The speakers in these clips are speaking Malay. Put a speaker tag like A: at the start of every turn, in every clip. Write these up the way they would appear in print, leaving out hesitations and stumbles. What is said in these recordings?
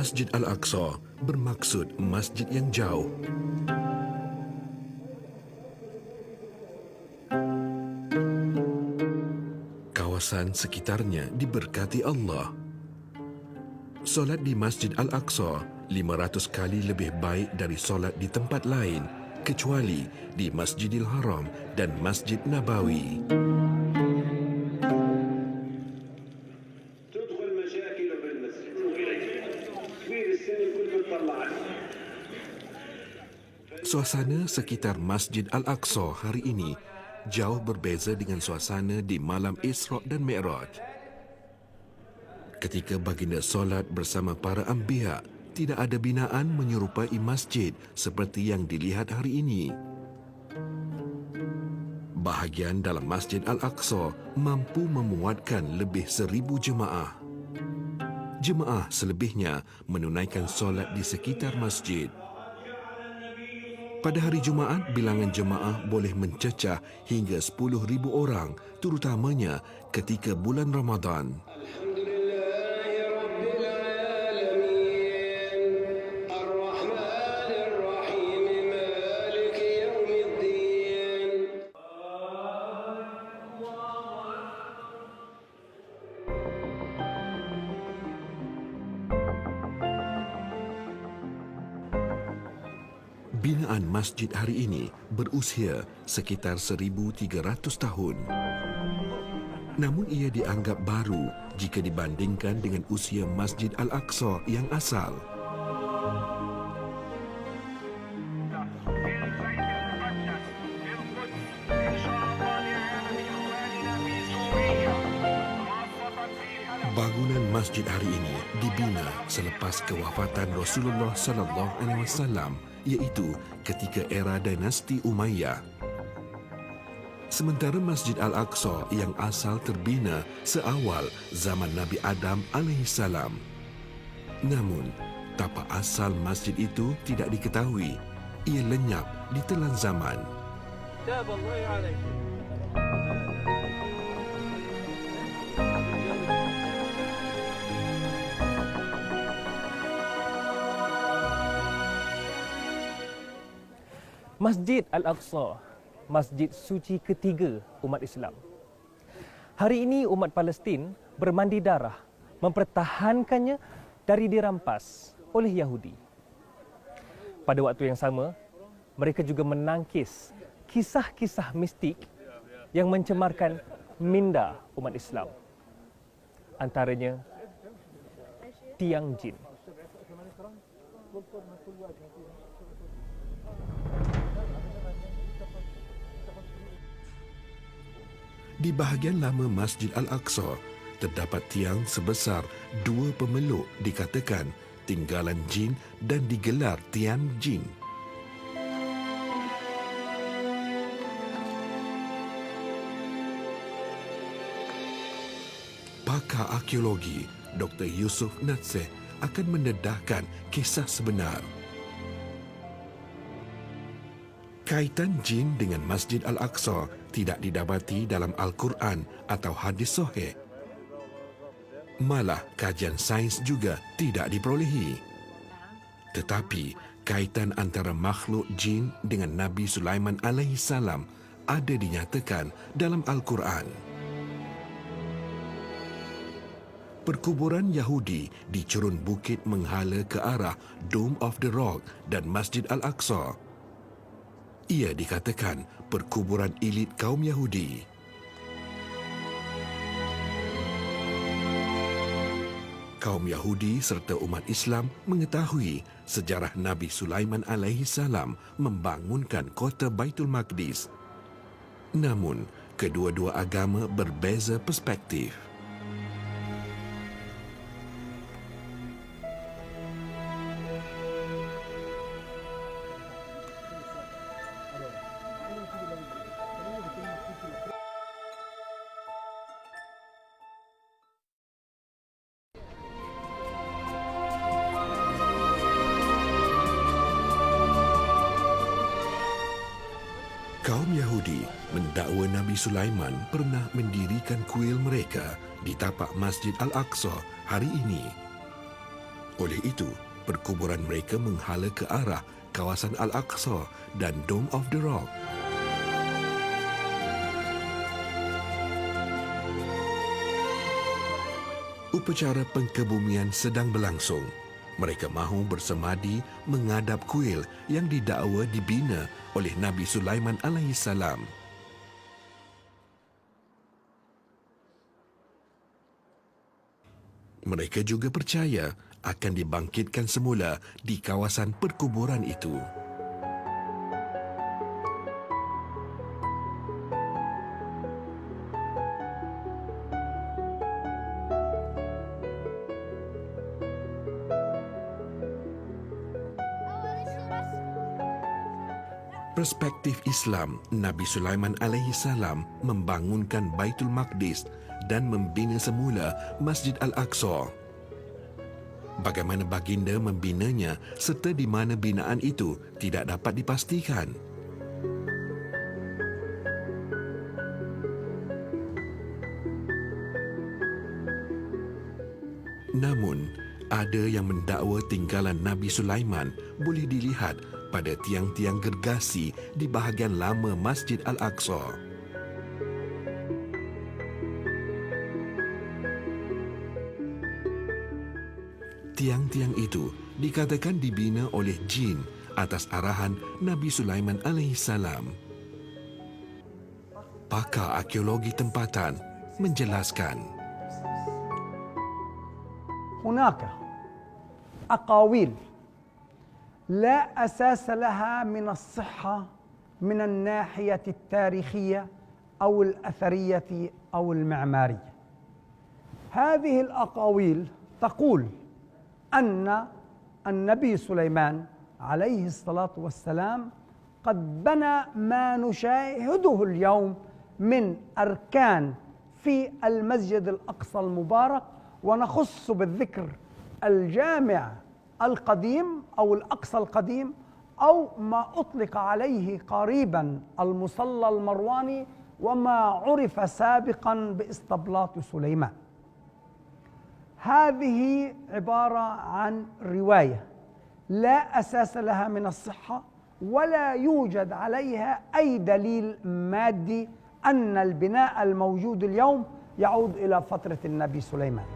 A: Masjid Al-Aqsa bermaksud masjid yang jauh. Kawasan sekitarnya diberkati Allah. Solat di Masjid Al-Aqsa 500 kali lebih baik dari solat di tempat lain, kecuali di Masjidil Haram dan Masjid Nabawi. Suasana sekitar Masjid Al-Aqsa hari ini jauh berbeza dengan suasana di malam Isra' dan Mi'raj. Ketika baginda solat bersama para anbiya, tidak ada binaan menyerupai masjid seperti yang dilihat hari ini. Bahagian dalam Masjid Al-Aqsa mampu memuatkan lebih 1,000 jemaah. Jemaah selebihnya menunaikan solat di sekitar masjid. Pada hari Jumaat, bilangan jemaah boleh mencecah hingga 10,000 orang, terutamanya ketika bulan Ramadan. Binaan masjid hari ini berusia sekitar 1,300 tahun. Namun ia dianggap baru jika dibandingkan dengan usia Masjid Al-Aqsa yang asal. Bangunan masjid hari ini dibina selepas kewafatan Rasulullah sallallahu alaihi wasallam, iaitu ketika era dinasti Umayyah. Sementara Masjid Al-Aqsa yang asal terbina seawal zaman Nabi Adam alaihissalam. Namun, tapak asal masjid itu tidak diketahui. Ia lenyap di telan zaman.
B: Masjid Al-Aqsa, masjid suci ketiga umat Islam. Hari ini umat Palestin bermandi darah mempertahankannya dari dirampas oleh Yahudi. Pada waktu yang sama, mereka juga menangkis kisah-kisah mistik yang mencemarkan minda umat Islam. Antaranya tiang jin.
A: Di bahagian lama Masjid Al-Aqsa, terdapat tiang sebesar 2 pemeluk dikatakan tinggalan jin dan digelar tiang jin. Pakar arkeologi Dr. Yusuf Natseh akan mendedahkan kisah sebenar. Kaitan jin dengan Masjid Al-Aqsa tidak didapati dalam Al-Quran atau hadis sahih. Malah kajian sains juga tidak diperolehi. Tetapi kaitan antara makhluk jin dengan Nabi Sulaiman alaihissalam ada dinyatakan dalam Al-Quran. Perkuburan Yahudi di cerun bukit menghala ke arah Dome of the Rock dan Masjid Al-Aqsa. Ia dikatakan perkuburan elit kaum Yahudi. Kaum Yahudi serta umat Islam mengetahui sejarah Nabi Sulaiman alaihissalam membangunkan kota Baitul Maqdis. Namun, kedua-dua agama berbeza perspektif. Kaum Yahudi mendakwa Nabi Sulaiman pernah mendirikan kuil mereka di tapak Masjid Al-Aqsa hari ini. Oleh itu, perkuburan mereka menghala ke arah kawasan Al-Aqsa dan Dome of the Rock. Upacara pengkebumian sedang berlangsung. Mereka mahu bersemadi menghadap kuil yang didakwa dibina oleh Nabi Sulaiman alaihissalam. Mereka juga percaya akan dibangkitkan semula di kawasan perkuburan itu. Perspektif Islam, Nabi Sulaiman alaihissalam membangunkan Baitul Maqdis dan membina semula Masjid Al-Aqsa. Bagaimana baginda membinanya serta di mana binaan itu tidak dapat dipastikan. Namun, ada yang mendakwa tinggalan Nabi Sulaiman boleh dilihat pada tiang-tiang gergasi di bahagian lama Masjid Al-Aqsa. Tiang-tiang itu dikatakan dibina oleh jin atas arahan Nabi Sulaiman alaihissalam. Pakar arkeologi tempatan menjelaskan.
C: هناك أقاويل لا أساس لها من الصحة من الناحية التاريخية أو الأثرية أو المعمارية. هذه الأقاويل تقول أن النبي سليمان عليه الصلاة والسلام قد بنى ما نشاهده اليوم من أركان في المسجد الأقصى المبارك، ونخص بالذكر الجامع القديم أو الأقصى القديم، أو ما أطلق عليه قريبا المصلى المرواني وما عرف سابقا بإسطبلات سليمان. هذه عبارة عن رواية لا أساس لها من الصحة، ولا يوجد عليها أي دليل مادي أن البناء الموجود اليوم يعود إلى فترة النبي سليمان.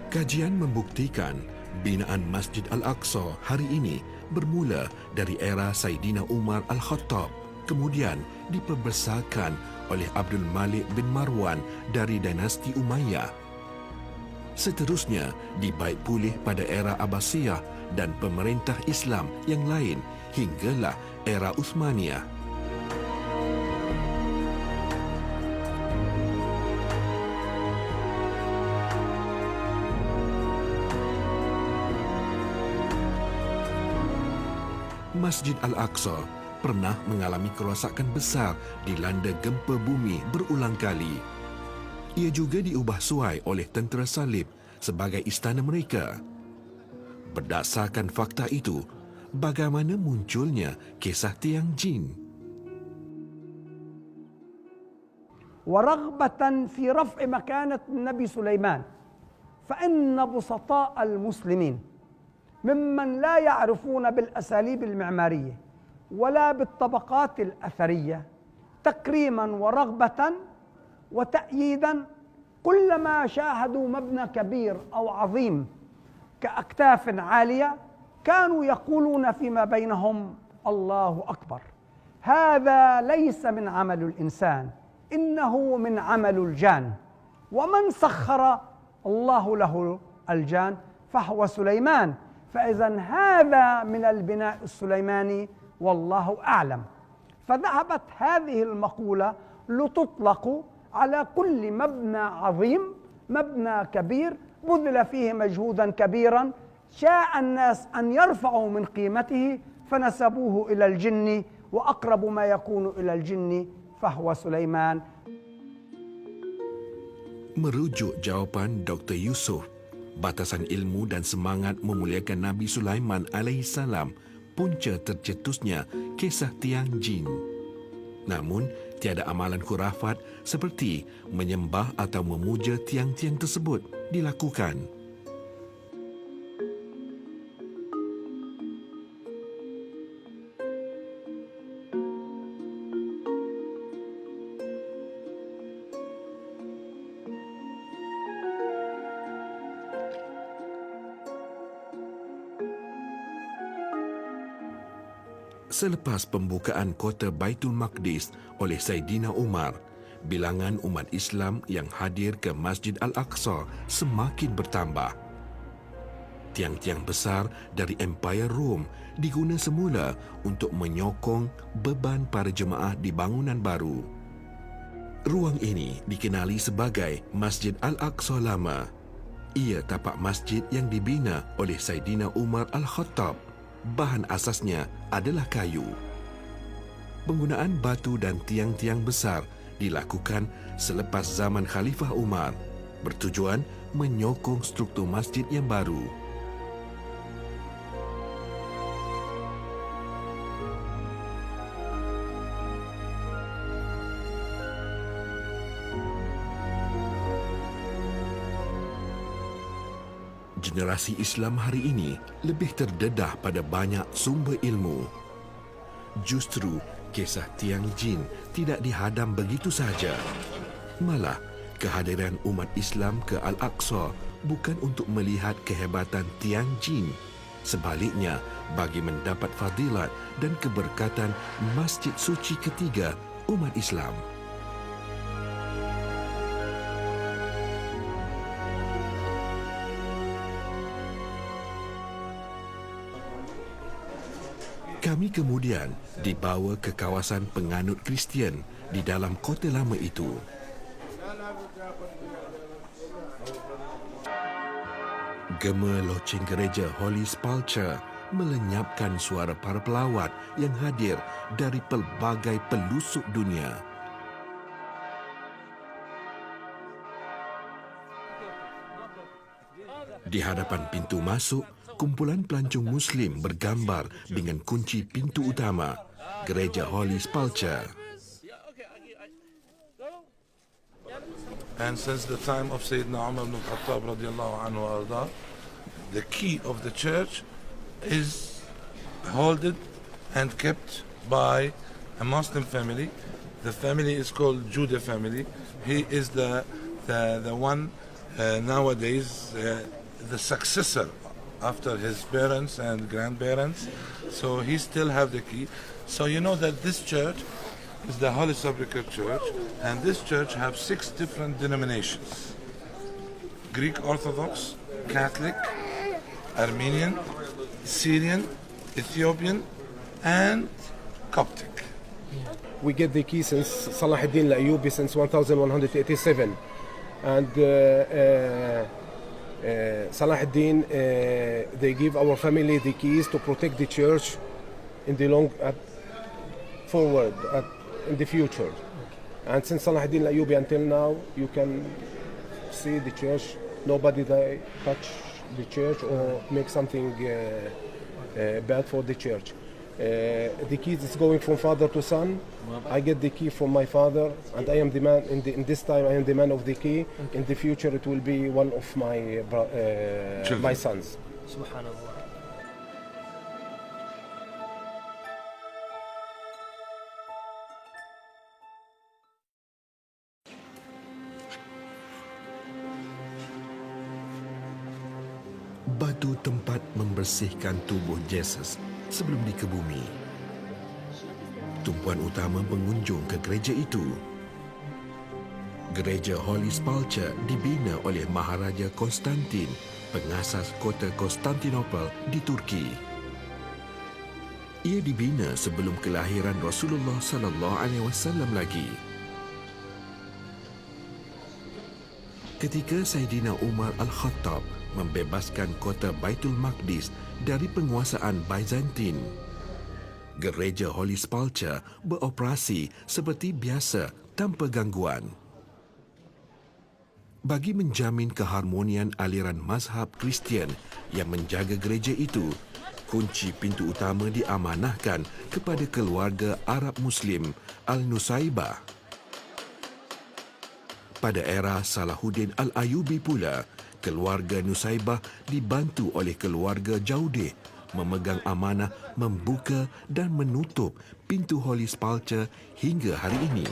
A: Kajian membuktikan binaan Masjid Al-Aqsa hari ini bermula dari era Saidina Umar Al-Khattab, kemudian diperbesarkan oleh Abdul Malik bin Marwan dari dinasti Umayyah. Seterusnya dibaik pulih pada era Abbasiyah dan pemerintah Islam yang lain hinggalah era Uthmaniyah. Masjid Al-Aqsa pernah mengalami kerosakan besar dilanda gempa bumi berulang kali. Ia juga diubah suai oleh tentera salib sebagai istana mereka. Berdasarkan fakta itu, bagaimana munculnya kisah tiang jin?
C: ورغبة في رفع مكانة النبي سليمان، فإن بسطاء المسلمين ممن لا يعرفون بالأساليب المعمارية ولا بالطبقات الأثرية تكريما ورغبة وتأييدا كلما شاهدوا مبنى كبير أو عظيم كأكتاف عالية كانوا يقولون فيما بينهم الله أكبر. هذا ليس من عمل الإنسان، إنه من عمل الجان، ومن سخر الله له الجان فهو سليمان. فإذا هذا من البناء السليماني والله أعلم. فذهبت هذه المقولة لتطلق على كل مبنى عظيم، مبنى كبير بذل فيه مجهودا كبيرا، شاء الناس أن يرفعوا من قيمته فنسبوه إلى الجن، وأقرب ما يكون إلى الجن فهو سليمان.
A: Merujuk jawapan Dr. Yusuf, batasan ilmu dan semangat memuliakan Nabi Sulaiman alaihissalam punca tercetusnya kisah tiang jin. Namun, Tiada amalan khurafat seperti menyembah atau memuja tiang-tiang tersebut dilakukan. Selepas pembukaan kota Baitul Maqdis oleh Saidina Umar, bilangan umat Islam yang hadir ke Masjid Al-Aqsa semakin bertambah. Tiang-tiang besar dari Empire Rom diguna semula untuk menyokong beban para jemaah di bangunan baru. Ruang ini dikenali sebagai Masjid Al-Aqsa Lama. Ia tapak masjid yang dibina oleh Saidina Umar Al-Khattab. Bahan asasnya adalah kayu. Penggunaan batu dan tiang-tiang besar dilakukan selepas zaman Khalifah Umar, bertujuan menyokong struktur masjid yang baru. Generasi Islam hari ini lebih terdedah pada banyak sumber ilmu. Justru kisah tiang jin tidak dihadam begitu saja. Malah, kehadiran umat Islam ke Al-Aqsa bukan untuk melihat kehebatan tiang jin. Sebaliknya, bagi mendapat fadilat dan keberkatan Masjid Suci ketiga umat Islam. Kami kemudian dibawa ke kawasan penganut Kristian di dalam kota lama itu. Gema loceng gereja Holy Sepulchre melenyapkan suara para pelawat yang hadir dari pelbagai pelosok dunia. Di hadapan pintu masuk, kumpulan pelancong Muslim bergambar dengan kunci pintu utama, Gereja Holy Sepulchre.
D: And since the time of Sayyidina Umar ibn Khattab radiallahu anhu arda, the key of the church is held and kept by a Muslim family. The family is called Judah family. He is the one nowadays the successor after his parents and grandparents, so he still have the key. So you know that this church is the Holy Sepulchre Church, and this church have 6 different denominations: Greek Orthodox, Catholic, Armenian, Syrian, Ethiopian, and Coptic.
E: We get the key since Salahuddin al-Ayyubi since 1187, and Salahuddin, they give our family the keys to protect the church in the in the future. And since Salahuddin al-Ayyubi until now, you can see the church. Nobody they touch the church or make something bad for the church. The keys is going from father to son. I get the key from my father, and I am the man. In this time, I am the man of the key. In the future, it will be one of my sons.
B: Subhanallah.
A: Batu tempat membersihkan tubuh Yesus sebelum dikebumi. Tumpuan utama pengunjung ke gereja itu. Gereja Holy Sepulchre dibina oleh Maharaja Konstantin, pengasas kota Konstantinopel di Turki. Ia dibina sebelum kelahiran Rasulullah sallallahu alaihi wasallam lagi. Ketika Saidina Umar Al-Khattab membebaskan kota Baitul Maqdis dari penguasaan Byzantine, Gereja Holy Sepulchre beroperasi seperti biasa tanpa gangguan. Bagi menjamin keharmonian aliran mazhab Kristian yang menjaga gereja itu, kunci pintu utama diamanahkan kepada keluarga Arab Muslim Al-Nusaibah. Pada era Salahuddin Al-Ayyubi pula, keluarga Nusaibah dibantu oleh keluarga Jaudeh memegang amanah membuka dan menutup pintu Holy Sepulchre hingga hari ini.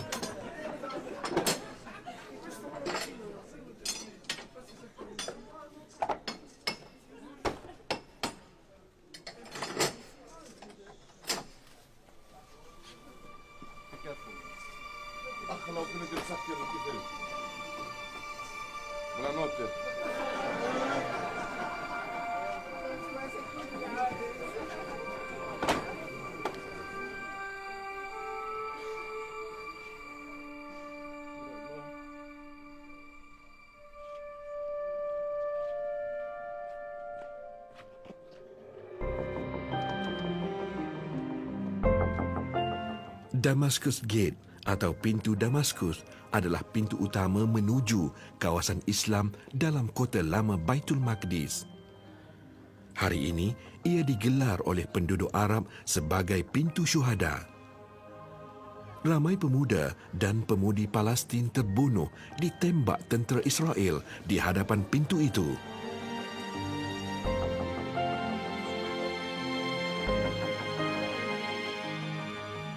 A: Damascus Gate atau Pintu Damaskus adalah pintu utama menuju kawasan Islam dalam kota lama Baitul Maqdis. Hari ini, ia digelar oleh penduduk Arab sebagai Pintu Syuhada. Ramai pemuda dan pemudi Palestin terbunuh ditembak tentera Israel di hadapan pintu itu.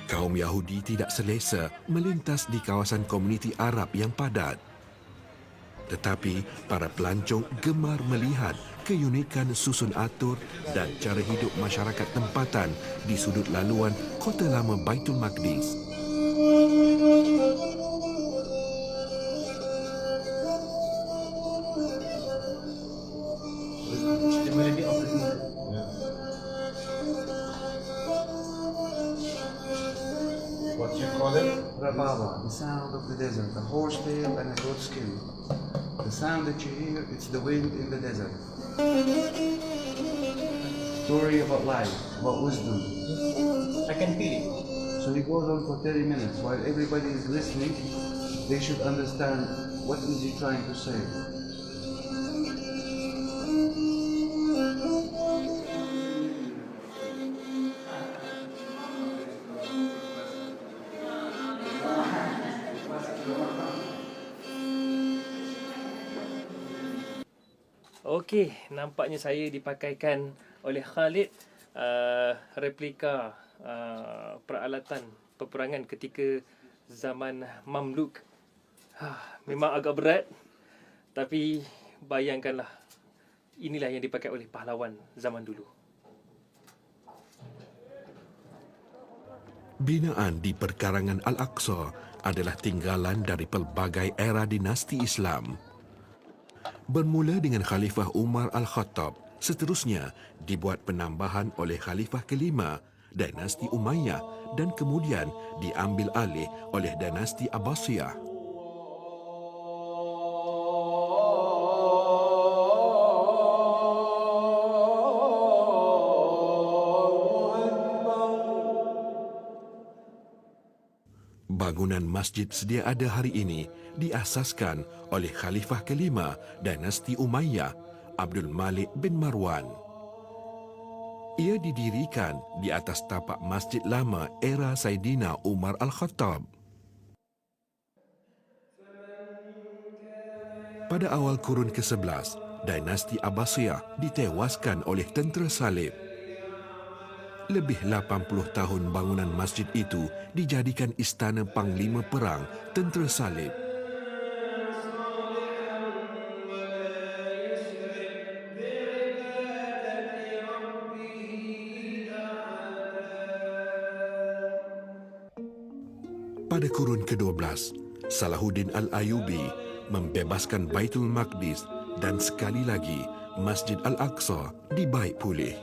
A: Kaum Yahudi tidak selesa melintas di kawasan komuniti Arab yang padat. Tetapi para pelancong gemar melihat keunikan susun atur dan cara hidup masyarakat tempatan di sudut laluan kota lama Baitul Maqdis.
D: What you call it?
F: Rababa, the sound of the desert, a horse tail and a goat skin. The sound that you hear, it's the wind in the desert. Story about life, about wisdom.
B: I can feel it.
F: So he goes on for 30 minutes while everybody is listening. They should understand what is he trying to say.
B: Okey, nampaknya saya dipakaikan oleh Khalid replika peralatan peperangan ketika zaman Mamluk. Memang agak berat, tapi bayangkanlah, inilah yang dipakai oleh pahlawan zaman dulu.
A: Binaan di perkarangan Al-Aqsa adalah tinggalan dari pelbagai era dinasti Islam. Bermula dengan Khalifah Umar Al-Khattab, seterusnya dibuat penambahan oleh Khalifah kelima, dinasti Umayyah, dan kemudian diambil alih oleh dinasti Abbasiyah. Bangunan masjid sedia ada hari ini diasaskan oleh Khalifah kelima dinasti Umayyah, Abdul Malik bin Marwan. Ia didirikan di atas tapak masjid lama era Saidina Umar Al-Khattab. Pada awal kurun ke-11, dinasti Abbasiyah ditewaskan oleh tentera salib. Lebih 80 tahun bangunan masjid itu dijadikan istana panglima perang tentera salib. Pada kurun ke-12, Salahuddin Al-Ayyubi membebaskan Baitul Maqdis dan sekali lagi Masjid Al-Aqsa dibaik pulih.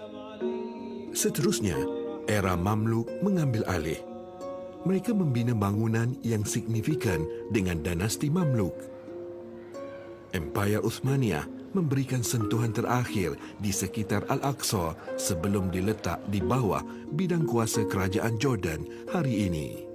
A: Seterusnya, era Mamluk mengambil alih. Mereka membina bangunan yang signifikan dengan dinasti Mamluk. Empayar Uthmaniyah memberikan sentuhan terakhir di sekitar Al-Aqsa sebelum diletak di bawah bidang kuasa kerajaan Jordan hari ini.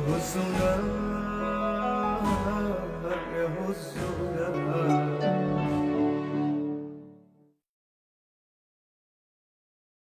G: was so young.